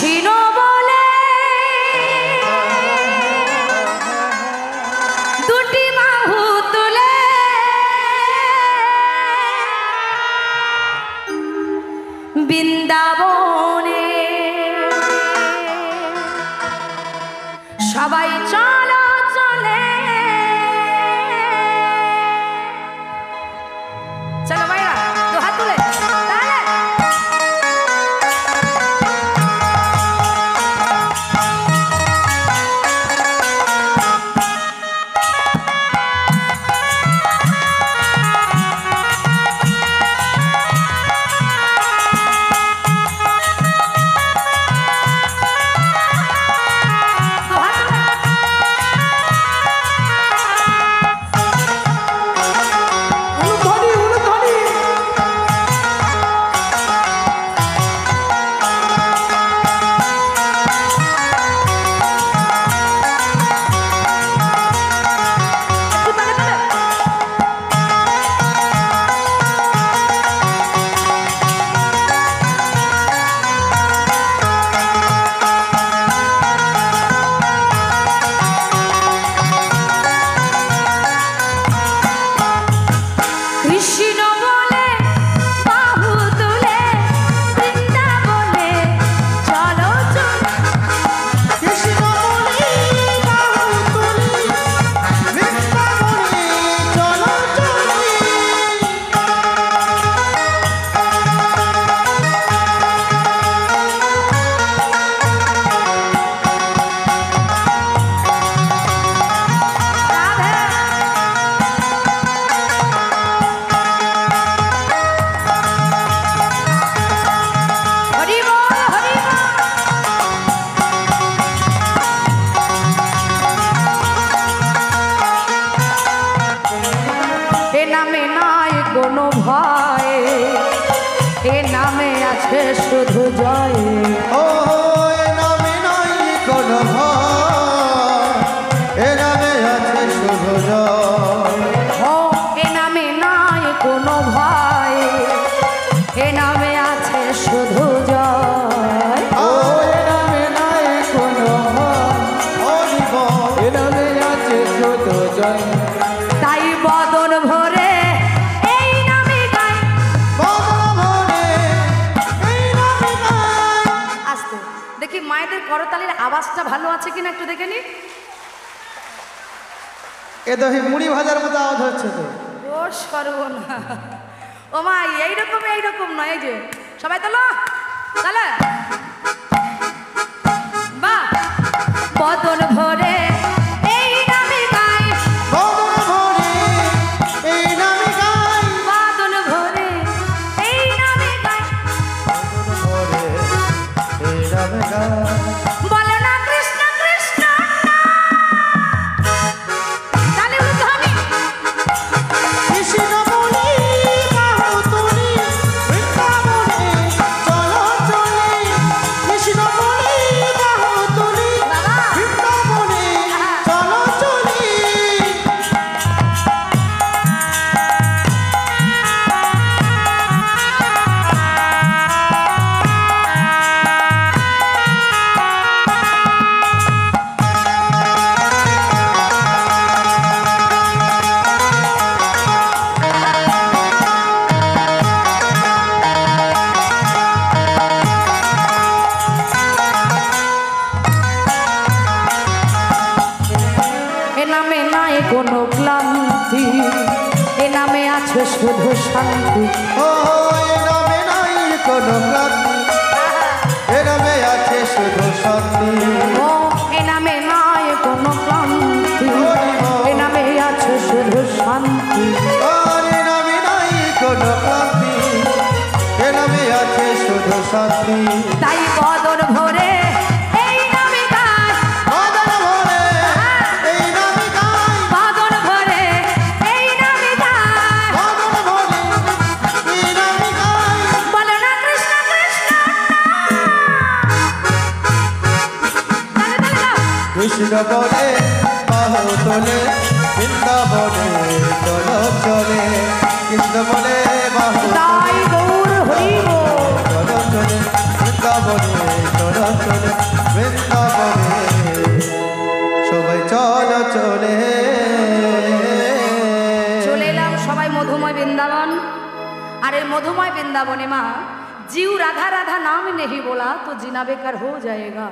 কৃষ্ণ বলে দুটি বাহু তুলে বৃন্দাবনে সবাই চলো চলে চলো ভাইরা তো হাত তুলে শুধু জয় ও এ নামে নাই কোনো ভয় এ নামে আছে শুধু জয় ও এ নামে নাই কোনো ভয় এ নামে আছে শুধু জয় ও এ নামে নাই কোনো ভয় এ নামে আছে শুধু জয় তাই বদন ভরে দেখি মায়েদের করতালির আওয়াজটা ভালো আছে কিনা একটু দেখে নি এ তো মুড়ি ভাজার মতো আওয়াজ হচ্ছে তো ও সর্বনা ও মা এইরকম নয় এই যে সবাই তোলো তাহলে বা বদন ভরে এই নামে গাই বদন ভরে এই নামে গাই বদন ভরে এই নামে গাই বদন ভরে এই নামে গাই বলো না কৃষ্ণ কৃষ্ণ তাহলে উঠতে হবে কৃষ্ণ বলি বাহু তুলি বৃন্দাবনে চলো চলে কৃষ্ণ বলি বাহু তুলি বৃন্দাবনে চলো চলে কোনো ক্লান্তি এ নামে আছে শুধু শান্তি ও এ নামে নাই কোনো ক্লান্তি এ নামে আছে শুধু শান্তি ও এ নামে নাই কোনো ক্লান্তি এ নামে আছে শুধু শান্তি আর এ নামে নাই কোনো ক্লান্তি এ নামে আছে শুধু শান্তি তাই বদন ভরে এই নামে গাই বদন ভরে এই নামে গাই বদন ভরে এই নামে গাই বদন ভরে এই নামে গাই বলো না কৃষ্ণ কৃষ্ণ কৃষ্ণ বলে বাহু তোলে বৃন্দাবনে চলো চলে কৃষ্ণ বলে বাহু তাই গৌর হরিব চলো চলে বৃন্দাবনে চলো চলে अरे मधुमय वृंदावने माँ जीव राधा राधा नाम नहीं बोला तो जीना बेकार हो जाएगा।